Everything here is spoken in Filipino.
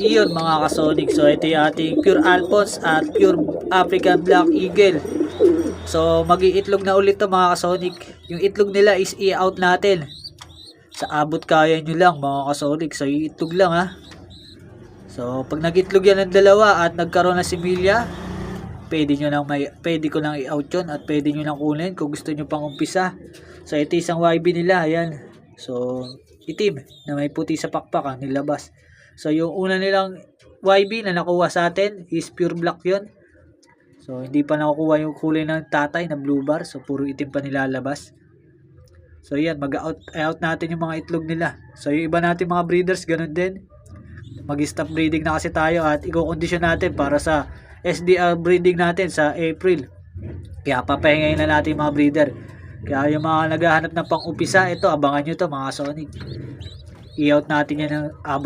Iyon mga kasonic. So ito yung ating pure Alphonse at pure African Black Eagle. So mag-iitlog na ulit to mga kasonic. Yung itlog nila is i-out natin. Sa abot kaya nyo lang mga kasonic. So iitlog lang ha. So pag nag-itlog yan ng dalawa at nagkaroon ng similya, pwede ko lang i-out yun at pwede nyo lang kunin kung gusto nyo pang umpisa. So ito isang YB nila, ayan. So itim na may puti sa pakpak ang nilabas. So yung una nilang YB na nakuha sa atin is pure black yun. So hindi pa nakukuha yung kulay ng tatay na blue bar. So puro itim pa nilalabas. So yan, mag-out natin yung mga itlog nila. So yung iba natin mga breeders ganun din. Mag-stop breeding na kasi tayo at i-condition natin para sa SDR breeding natin sa April. Kaya papahingayin na natin mga breeder. Kaya yung mga naghahanap ng pang-upisa, ito abangan nyo to mga Sonic. I-out natin yan ng abot